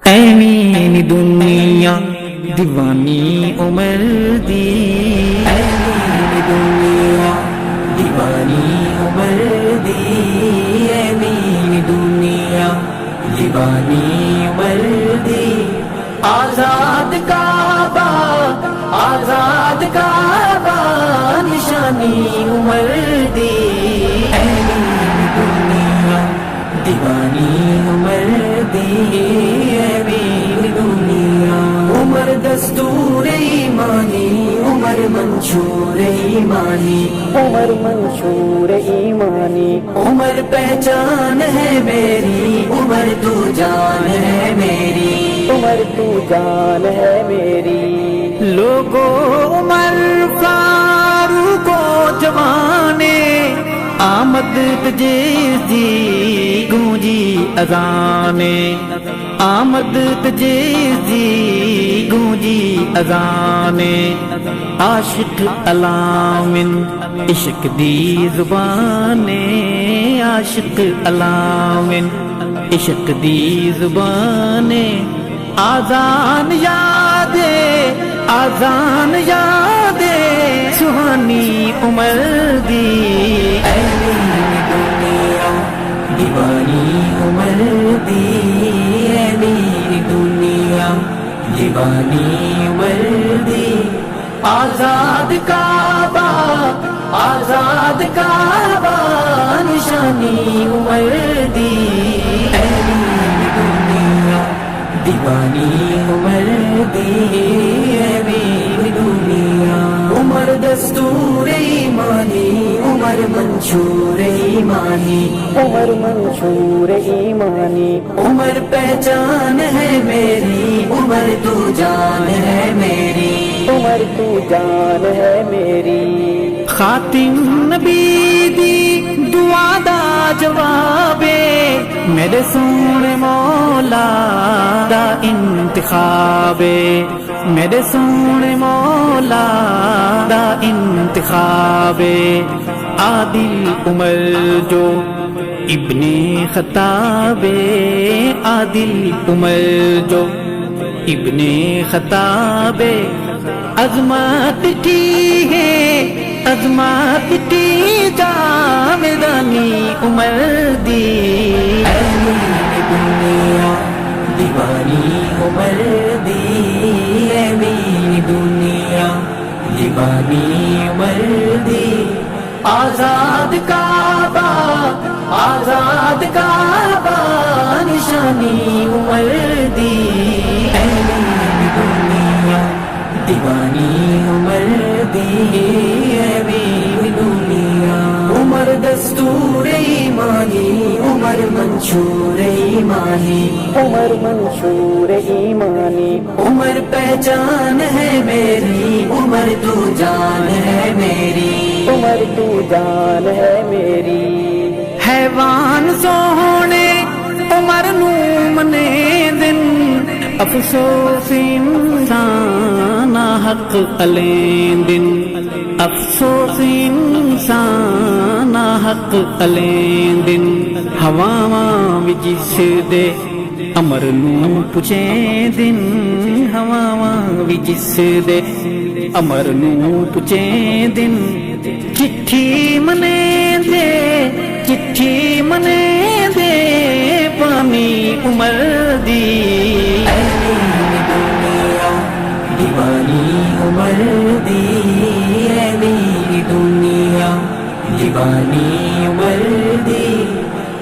ایویں دنیا دیوانی عمر دی، ایویں دنیا دیوانی عمر دی، ایویں دنیا دیوانی عمر دی۔ آزاد کعبہ، آزاد کعبہ نشانی عمر دی، ایویں دنیا دیوانی عمر دی، ایویں دنیا۔ عمر دستور ایمانی، عمر منشور ایمانی، عمر منشور ایمانی۔ عمر پہچان ہے میری، عمر تو جان ہے میری، عمر تو جان ہے میری۔ لوگو عمر فاروق و جوانے، آمد تجیز دی گونجی اذانے، آمد تجیز دی گونجی اذانے۔ عاشق علامن عشق دی زبانے، عاشق علامن عشق دی زبانے۔ آذان یادے، آذان یادے سہانی عمر دی، ایویں دنیا دیوانی عمر دی، ایویں دنیا دیوانی عمر دی۔ آزاد کعبہ، آزاد کعبہ نشانی عمر دی، ایویں دنیا دیوانی عمر دی، ایویں دنیا۔ عمر دستور ایمانی، عمر منشور ایمانی، عمر منشور ایمانی۔ عمر پہچان ہے میری، عمر تو جان ہے میری، عمر تو جان ہے میری۔ خاتم نبی دی دعا دا جوابے، میرے سونے مولا دا انتخابے، میرے سونے مولا دا انتخابے۔ عادل عمر جو ابن خطابے، عادل عمر جو ابن خطابے۔ عظمت کی ہے، عظمت کی جاودانی عمر دی، ایویں دنیا دیوانی عمر دی، ایویں دنیا دیوانی عمر دی۔ آزاد کعبہ، آزاد کعبہ نشانی عمر دی، ایویں دنیا دیوانی عمر دی، ایویں دنیا۔ عمر دستور ایمانی، عمر منشور ایمانی، عمر منشور ایمانی۔ عمر پہچان ہے میری، عمر تو جان ہے میری، عمر تو جان ہے میری۔ حیوان سونے عمر نو منے دن، افسوس انسان حق علین دن، افسوس انسان حق علین دن۔ ہواواں وچ جس دے امر نو پچھے دن، ہواواں وچ جس دے امر نو پچھے دن۔ چٹھی منے دے، چٹھی منے دے پانی عمر دی، ایویں دنیا دیوانی عمر دی، ایویں دنیا دیوانی عمر دی۔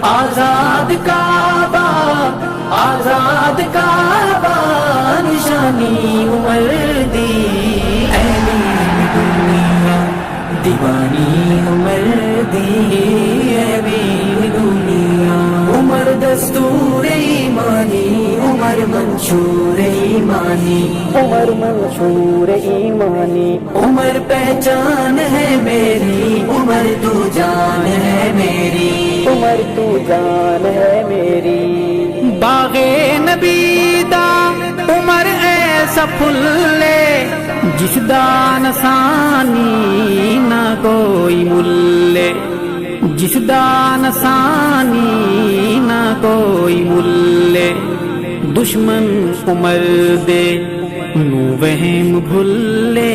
آزاد کعبہ، آزاد کعبہ نشانی عمر دی، ایویں دنیا دیوانی عمر دی، ایویں دنیا۔ عمر دستور ایمانی، عمر منشور ایمانی، عمر منشور ایمانی۔ عمر پہچان ہے میری، عمر تو جان ہے میری، عمر تو جان ہے میری۔ باغ نبی دا عمر ایسا پھلے، جس دا نسانی نہ کوئی ملے، جس دا نسانی نہ کوئی ملے۔ دشمن عمر دے نو وہم بھلے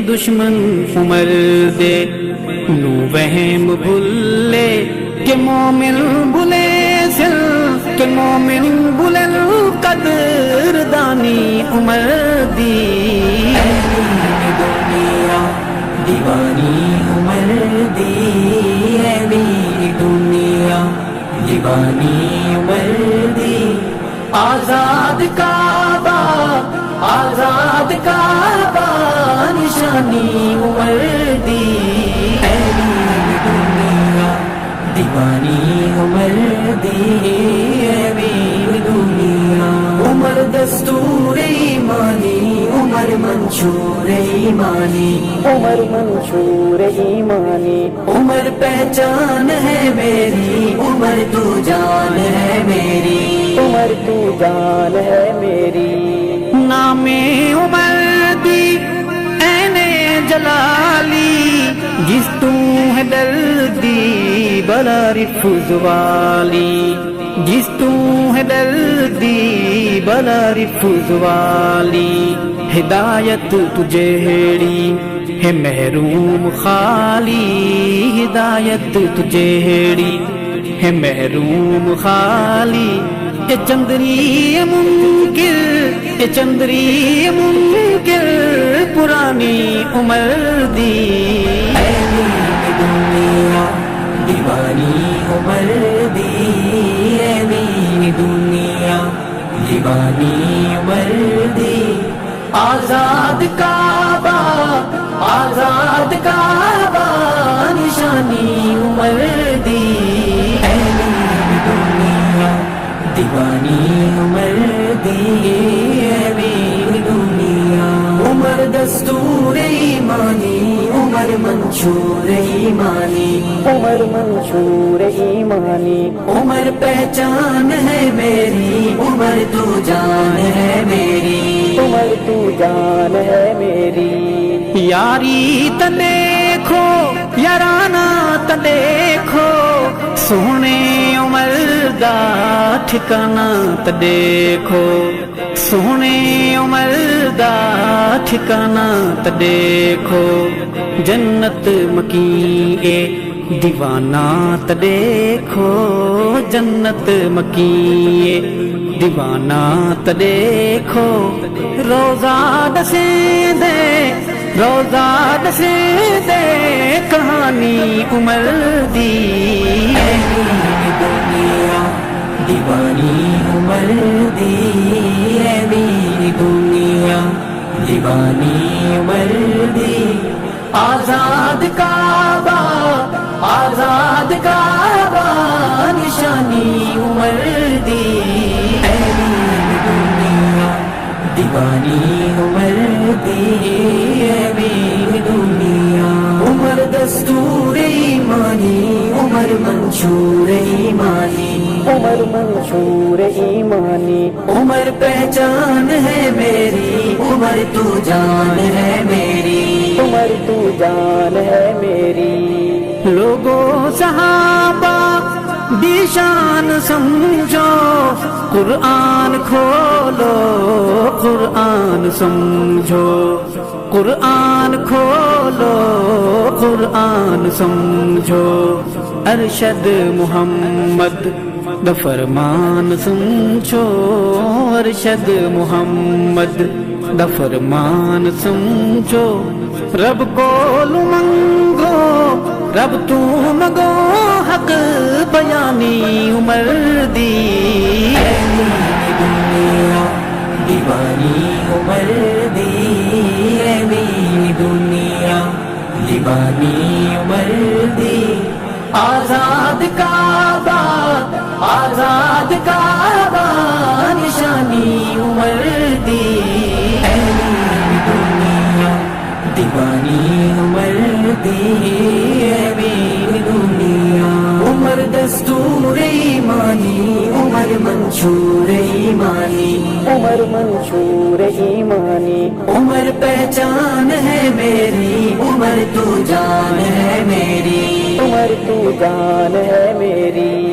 دشمن عمر دے نو وہم بھلے کہ مومن بھلے سل کہ مومن بھلے قدر دانی عمر دی دنیا دیوانی عمر دی ہے میری دنیا دیوانی عمر دی آزاد کعبہ نشانی عمر دی ہے میری دنیا دیوانی عمر دی ہے میری دنیا عمر دستور ایمانی عمر منشور ایمانی عمر منشور ایمانی عمر پہچان ہے میری عمر تو جان ہے میری عمر تو جان ہے میری نام عمر دی عین جلالی جس تو ہے دردی بلا رفض والی جس تو ہے دردی بلا رفض والی ہدایت تجھے ہیڑی ہے محروم خالی ہدایت تجھے ہیڑی ہے محروم خالی یہ چندری منکر یہ چندری منکر پرانی عمر دی ہے میری دنیا دیوانی عمر دی ہے میری دنیا دیوانی عمر دی آزاد کعبہ نشانی عمر دی ہے میری دنیا دیوانی عمر دی ہے میری دنیا عمر دستور ایمانی عمر منشور ایمانی عمر منشور ایمانی عمر پہچان ہے میری عمر تو جان ہے میری عمر تو جان ہے میری یاری ت دیکھو یارانہ ت دیکھو سونے عمر دا ٹھکانہ ت دیکھو سونے عمر دا ٹھکانہ ت دیکھو جنت مکین اے دیوانہ ت دیکھو جنت مکین اے دیوانہ ت دیکھو روزہ دسیں دے روزہ دسیں دے کہانی عمر دی ہے میری دنیا دیوانی عمر دی ہے میری دنیا دیوانی عمر دی آزاد کعبہ نشانی عمر دی ہے میری دنیا دیوانی عمر دی ہے میری دنیا عمر دستور ایمانی عمر منشور ایمانی عمر منشور ایمانی عمر پہچان ہے میری عمر تو جان ہے میری عمر تو جان ہے میری لوگوں صحابہ دی شان سمجھو قرآن کھولو قرآن سمجھو قرآن کھولو قرآن سمجھو ارشد محمد دا فرمان سمجھو ارشد محمد دا فرمان سمجھو رب کو منگو رب تو مگو حق بیانی عمر دی ہے میری دنیا دیوانی عمر دی ہے میری دنیا دیوانی عمر دی آزاد کعبہ نشانی عمر دی ہے میری دنیا دیوانی عمر دی ہے میری دنیا عمر دستور ایمانی عمر منشور ایمانی عمر منشور ایمانی عمر پہچان ہے میری عمر تو جان ہے میری عمر تو جان ہے میری